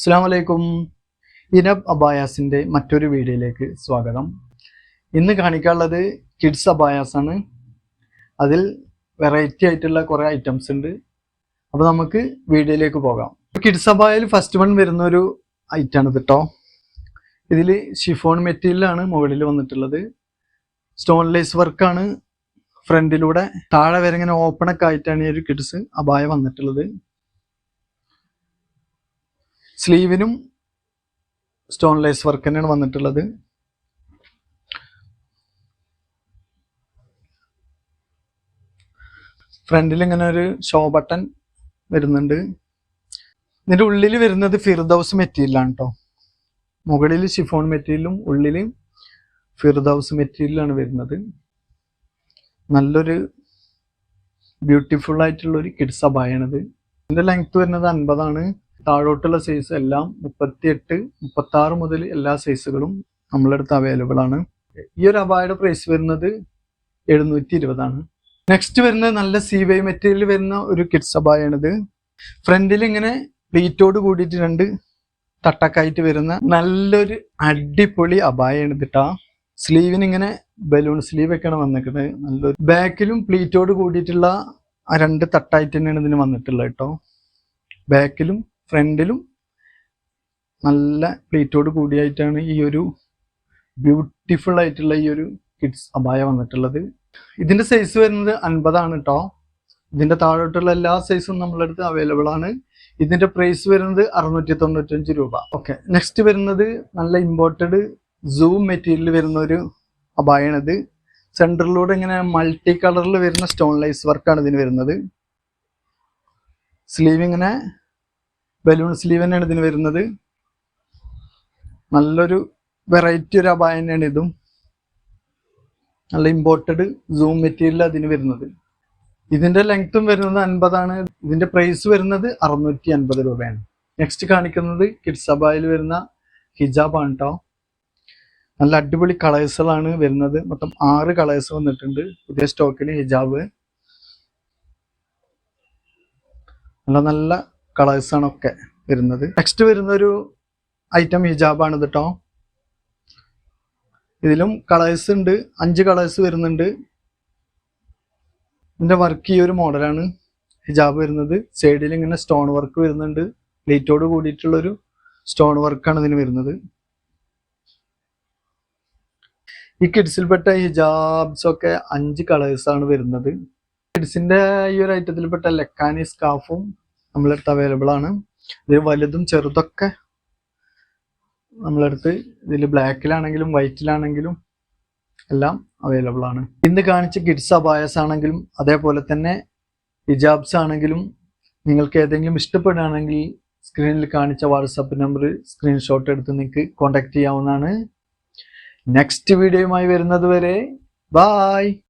അസ്സലാമു അലൈക്കും. ഇനബ് അബായാസിൻ്റെ മറ്റൊരു വീഡിയോയിലേക്ക് സ്വാഗതം. ഇന്ന് കാണിക്കാനുള്ളത് കിഡ്സ് അബായാസ് ആണ്. അതിൽ വെറൈറ്റി ആയിട്ടുള്ള കുറേ ഐറ്റംസ് ഉണ്ട്. അപ്പോൾ നമുക്ക് വീഡിയോയിലേക്ക് പോകാം. കിഡ്സ് അബായയിൽ ഫസ്റ്റ് വൺ വരുന്ന ഒരു ഐറ്റമാണ് ഇത് കേട്ടോ. ഇതിൽ ഷിഫോൺ മെറ്റീരിയലാണ് മുകളിൽ വന്നിട്ടുള്ളത്. സ്റ്റോൺ ലേസ് വർക്കാണ് ഫ്രണ്ടിലൂടെ. താഴെ വരെ ഇങ്ങനെ ഓപ്പണൊക്കെ ആയിട്ടാണ് ഈ ഒരു കിഡ്സ് അബായ വന്നിട്ടുള്ളത്. സ്ലീവിനും സ്റ്റോൺ ലേസ് വർക്ക് തന്നെയാണ് വന്നിട്ടുള്ളത്. ഫ്രണ്ടിൽ ഇങ്ങനെ ഒരു ഷോ ബട്ടൺ വരുന്നുണ്ട്. ഇതിൻ്റെ ഉള്ളിൽ വരുന്നത് ഫിർദൗസ് മെറ്റീരിയലാണ് കേട്ടോ. മുകളിൽ ഷിഫോൺ മെറ്റീരിയലും ഉള്ളിൽ ഫിർദൗസ് മെറ്റീരിയലാണ് വരുന്നത്. നല്ലൊരു ബ്യൂട്ടിഫുൾ ആയിട്ടുള്ള ഒരു കിഡ്സ് അബായാണിത്. ഇതിൻ്റെ ലെങ്ത് വരുന്നത് 50 ആണ്. താഴോട്ടുള്ള സൈസ് എല്ലാം 38, 36 മുതൽ എല്ലാ സൈസുകളും നമ്മളെ അടുത്ത് അവൈലബിൾ ആണ്. ഈ ഒരു അബായയുടെ പ്രൈസ് വരുന്നത് 720 ആണ്. നെക്സ്റ്റ് വരുന്നത് നല്ല സീവൈ മെറ്റീരിയൽ വരുന്ന ഒരു കിഡ്സ് അബായാണിത്. ഫ്രണ്ടിൽ ഇങ്ങനെ പ്ലീറ്റോട് കൂടിയിട്ട് 2 തട്ടക്കായിട്ട് വരുന്ന നല്ലൊരു അടിപൊളി അബായാണ് ഇതിട്ടാ. സ്ലീവിന് ഇങ്ങനെ ബലൂൺ സ്ലീവ് ഒക്കെയാണ് വന്നിട്ടുള്ളത്. നല്ലൊരു ബാക്കിലും പ്ലീറ്റോട് കൂടിയിട്ടുള്ള 2 തട്ടായിട്ട് തന്നെയാണ് ഇതിന് വന്നിട്ടുള്ളത് കേട്ടോ. ബാക്കിലും ഫ്രണ്ടിലും നല്ല പ്ലീറ്റോട് കൂടിയായിട്ടാണ് ഈ ഒരു ബ്യൂട്ടിഫുൾ ആയിട്ടുള്ള ഈ ഒരു കിഡ്സ് അബായ വന്നിട്ടുള്ളത്. ഇതിന്റെ സൈസ് വരുന്നത് 50 ആണ് കേട്ടോ. ഇതിന്റെ താഴോട്ടുള്ള എല്ലാ സൈസും നമ്മളെ അടുത്ത് അവൈലബിൾ ആണ്. ഇതിന്റെ പ്രൈസ് വരുന്നത് 695 രൂപ. ഓക്കെ, നെക്സ്റ്റ് വരുന്നത് നല്ല ഇമ്പോർട്ടഡ് സൂം മെറ്റീരിയൽ വരുന്ന ഒരു അബായാണിത്. സെന്ററിലൂടെ ഇങ്ങനെ മൾട്ടി കളറിൽ വരുന്ന സ്റ്റോൺ ലൈസ് വർക്കാണ് ഇതിന് വരുന്നത്. സ്ലീവ് ഇങ്ങനെ ബലൂൺ സ്ലീവ് തന്നെയാണ് ഇതിന് വരുന്നത്. നല്ലൊരു വെറൈറ്റി ഒരു അബായ തന്നെയാണ് ഇതും. നല്ല ഇമ്പോർട്ടഡ് സൂം മെറ്റീരിയൽ അതിന് വരുന്നത്. ഇതിന്റെ ലെങ്ത്തും വരുന്നത് 50 ആണ്. ഇതിന്റെ പ്രൈസ് വരുന്നത് 650 രൂപയാണ്. നെക്സ്റ്റ് കാണിക്കുന്നത് കിഡ്സ് അബായയിൽ വരുന്ന ഹിജാബ് ആണ് കേട്ടോ. നല്ല അടിപൊളി കളേഴ്സുകളാണ് വരുന്നത്. മൊത്തം 6 കളേഴ്സ് വന്നിട്ടുണ്ട് പുതിയ സ്റ്റോക്കിൽ ഹിജാബ്. നല്ല നല്ല കളേഴ്സാണ് ഒക്കെ വരുന്നത്. നെക്സ്റ്റ് വരുന്ന ഒരു ഐറ്റം ഹിജാബാണ് ഇത് കേട്ടോ. ഇതിലും കളേഴ്സ് ഉണ്ട്, 5 കളേഴ്സ് വരുന്നുണ്ട്. ഇതിന്റെ വർക്ക് ഈ ഒരു മോഡലാണ് ഹിജാബ് വരുന്നത്. സൈഡിൽ ഇങ്ങനെ സ്റ്റോൺ വർക്ക് വരുന്നുണ്ട്. പ്ലേറ്റോട് കൂടിയിട്ടുള്ളൊരു സ്റ്റോൺ വർക്കാണ് ഇതിന് വരുന്നത്. ഈ കിഡ്സിൽപ്പെട്ട ഹിജാബ്സ് ഒക്കെ 5 കളേഴ്സാണ് വരുന്നത്. കിഡ്സിന്റെ ഈ ഒരു ഐറ്റത്തിൽപ്പെട്ട ലക്കാനി സ്കാർഫും നമ്മളടുത്ത് അവൈലബിൾ ആണ്. ഇതിൽ വലുതും ചെറുതൊക്കെ നമ്മളടുത്ത് ഇതിൽ ബ്ലാക്കിലാണെങ്കിലും വൈറ്റിലാണെങ്കിലും എല്ലാം അവൈലബിൾ ആണ്. ഇന്ന് കാണിച്ച കിഡ്സ് അബായസ് ആണെങ്കിലും അതേപോലെ തന്നെ ഹിജാബ്സ് ആണെങ്കിലും നിങ്ങൾക്ക് ഏതെങ്കിലും ഇഷ്ടപ്പെടുകയാണെങ്കിൽ സ്ക്രീനിൽ കാണിച്ച വാട്സപ്പ് നമ്പർ സ്ക്രീൻഷോട്ട് എടുത്ത് നിങ്ങൾക്ക് കോൺടാക്ട് ചെയ്യാവുന്നതാണ്. നെക്സ്റ്റ് വീഡിയോയുമായി വരുന്നത് വരെ ബൈ.